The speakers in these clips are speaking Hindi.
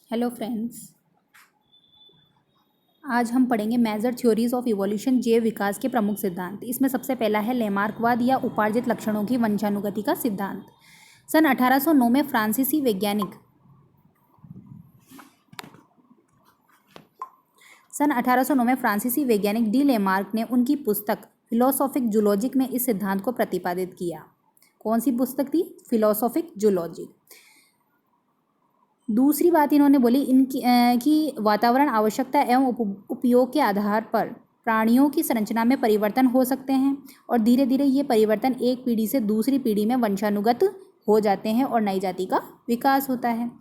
हेलो फ्रेंड्स, आज हम पढ़ेंगे मेजर थ्योरीज ऑफ इवोल्यूशन, जैव विकास के प्रमुख सिद्धांत। इसमें सबसे पहला है लेमार्कवाद या उपार्जित लक्षणों की वंशानुगति का सिद्धांत। सन 1809 में फ्रांसीसी वैज्ञानिक डी लेमार्क ने उनकी पुस्तक फिलोसॉफिक जूलॉजिक में इस सिद्धांत को प्रतिपादित किया। कौन सी पुस्तक थी? Philosophic zoologic. दूसरी बात इन्होंने बोली कि वातावरण आवश्यकता एवं उपयोग के आधार पर प्राणियों की संरचना में परिवर्तन हो सकते हैं और धीरे धीरे ये परिवर्तन एक पीढ़ी से दूसरी पीढ़ी में वंशानुगत हो जाते हैं और नई जाति का विकास होता है।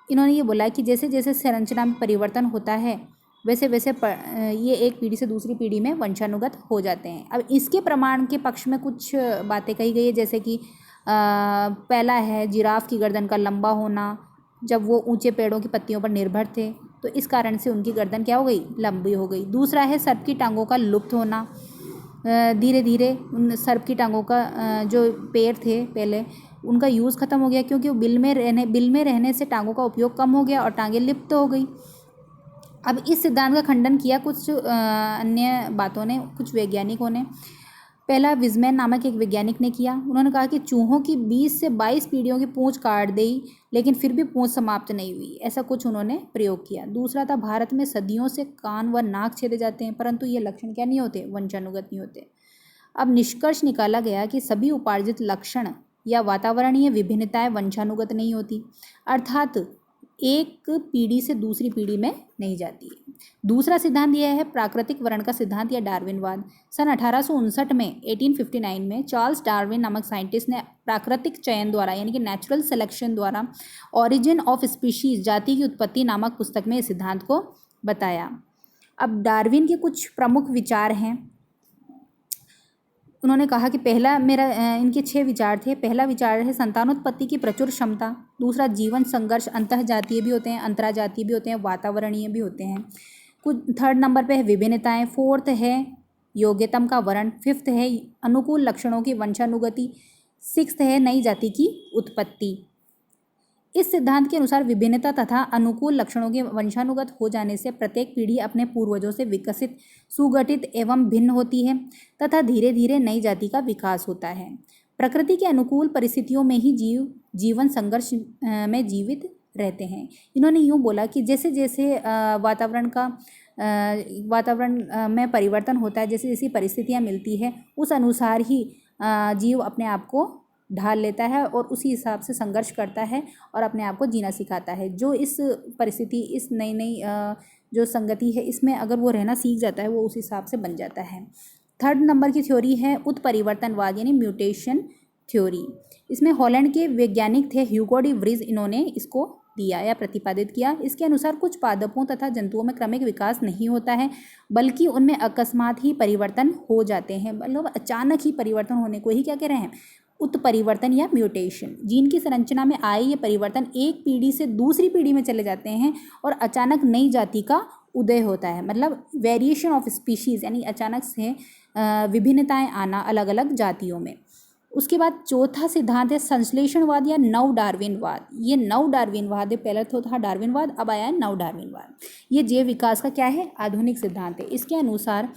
इन्होंने ये बोला कि जैसे जैसे संरचना में परिवर्तन होता है वैसे वैसे ये एक पीढ़ी से दूसरी पीढ़ी में वंशानुगत हो जाते हैं। अब इसके प्रमाण के पक्ष में कुछ बातें कही गई है, जैसे कि पहला है जिराफ की गर्दन का लंबा होना। जब वो ऊंचे पेड़ों की पत्तियों पर निर्भर थे तो इस कारण से उनकी गर्दन क्या हो गई? लंबी हो गई। दूसरा है सर्प की टांगों का लुप्त होना। धीरे धीरे उन सर्प की टांगों का जो पैर थे पहले उनका यूज़ ख़त्म हो गया, क्योंकि वो बिल में रहने से टांगों का उपयोग कम हो गया और टांगें लिप्त हो गई। अब इस सिद्धांत का खंडन किया कुछ अन्य बातों ने, कुछ वैज्ञानिकों ने। पहला विज़मैन नामक एक वैज्ञानिक ने किया। उन्होंने कहा कि चूहों की 20 से 22 पीढ़ियों की पूंछ काट दी, लेकिन फिर भी पूंछ समाप्त नहीं हुई। ऐसा कुछ उन्होंने प्रयोग किया। दूसरा था भारत में सदियों से कान व नाक छेदे जाते हैं, परंतु ये लक्षण क्या नहीं होते? वंशानुगत नहीं होते। अब निष्कर्ष निकाला गया कि सभी उपार्जित लक्षण या वातावरणीय विभिन्नताएं वंशानुगत नहीं होती, अर्थात एक पीढ़ी से दूसरी पीढ़ी में नहीं जाती है। दूसरा सिद्धांत यह है प्राकृतिक वर्ण का सिद्धांत या डार्विनवाद। सन 1859 में 1859 में चार्ल्स डार्विन नामक साइंटिस्ट ने प्राकृतिक चयन द्वारा यानी कि नेचुरल सिलेक्शन द्वारा ओरिजिन ऑफ स्पीशीज, जाति की उत्पत्ति नामक पुस्तक में इस सिद्धांत को बताया। अब डार्विन के कुछ प्रमुख विचार हैं। उन्होंने कहा कि इनके 6 विचार थे। पहला विचार है संतानोत्पत्ति की प्रचुर क्षमता। दूसरा जीवन संघर्ष अंतःजातीय भी होते हैं, अंतराजातीय भी होते हैं, वातावरणीय भी होते हैं। कुछ थर्ड नंबर पे है विभिन्नताएं। फोर्थ है योग्यतम का वर्ण। फिफ्थ है अनुकूल लक्षणों की वंशानुगति। सिक्स्थ है नई जाति की उत्पत्ति। इस सिद्धांत के अनुसार विभिन्नता तथा अनुकूल लक्षणों के वंशानुगत हो जाने से प्रत्येक पीढ़ी अपने पूर्वजों से विकसित, सुगठित एवं भिन्न होती है तथा धीरे धीरे नई जाति का विकास होता है। प्रकृति के अनुकूल परिस्थितियों में ही जीवन संघर्ष में जीवित रहते हैं। इन्होंने यूँ बोला कि जैसे जैसे वातावरण में परिवर्तन होता है, जैसे जैसी परिस्थितियाँ मिलती है उस अनुसार ही जीव अपने आप को ढाल लेता है और उसी हिसाब से संघर्ष करता है और अपने आप को जीना सिखाता है। जो इस परिस्थिति, इस नई जो संगति है, इसमें अगर वो रहना सीख जाता है वो उस हिसाब से बन जाता है। थर्ड नंबर की थ्योरी है उत्परिवर्तनवाद यानी म्यूटेशन थ्योरी। इसमें हॉलैंड के वैज्ञानिक थे ह्यूगो डी व्रीज, इन्होंने इसको दिया या प्रतिपादित किया। इसके अनुसार कुछ पादपों तथा जंतुओं में क्रमिक विकास नहीं होता है, बल्कि उनमें अकस्मात ही परिवर्तन हो जाते हैं। मतलब अचानक ही परिवर्तन होने को ही क्या कह रहे हैं? उत्परिवर्तन या म्यूटेशन। जीन की संरचना में आए ये परिवर्तन एक पीढ़ी से दूसरी पीढ़ी में चले जाते हैं और अचानक नई जाति का उदय होता है। मतलब वेरिएशन ऑफ स्पीशीज़ यानी अचानक से विभिन्नताएं आना अलग अलग जातियों में। उसके बाद चौथा सिद्धांत है संश्लेषणवाद या नव डार्विनवाद। ये नव डार्विनवाद है। पहले तो था डार्विनवाद, अब आया है नव डार्विनवाद। ये जैव विकास का क्या है? आधुनिक सिद्धांत है। इसके अनुसार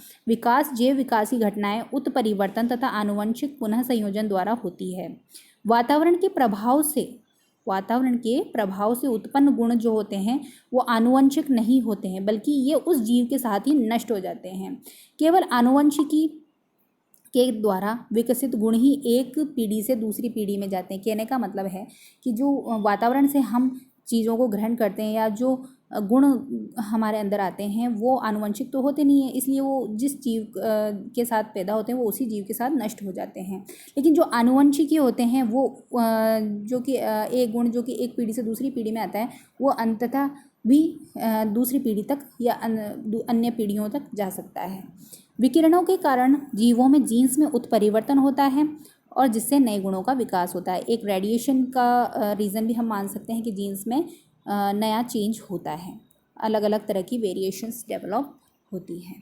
जैव विकास की घटनाएं उत्परिवर्तन तथा आनुवंशिक पुनः संयोजन द्वारा होती है। वातावरण के प्रभाव से उत्पन्न गुण जो होते हैं वो आनुवंशिक नहीं होते हैं, बल्कि ये उस जीव के साथ ही नष्ट हो जाते हैं। केवल आनुवंशिकी के द्वारा विकसित गुण ही एक पीढ़ी से दूसरी पीढ़ी में जाते हैं। कहने का मतलब है कि जो वातावरण से हम चीज़ों को ग्रहण करते हैं या जो गुण हमारे अंदर आते हैं वो आनुवंशिक तो होते नहीं हैं, इसलिए वो जिस जीव के साथ पैदा होते हैं वो उसी जीव के साथ नष्ट हो जाते हैं। लेकिन जो आनुवंशिकी होते हैं वो जो कि एक गुण जो कि एक पीढ़ी से दूसरी पीढ़ी में आता है वो अंततः भी दूसरी पीढ़ी तक या अन्य पीढ़ियों तक जा सकता है। विकिरणों के कारण जीवों में जीन्स में उत्परिवर्तन होता है और जिससे नए गुणों का विकास होता है। एक रेडिएशन का रीज़न भी हम मान सकते हैं कि जीन्स में नया चेंज होता है, अलग अलग तरह की वेरिएशंस डेवलप होती हैं।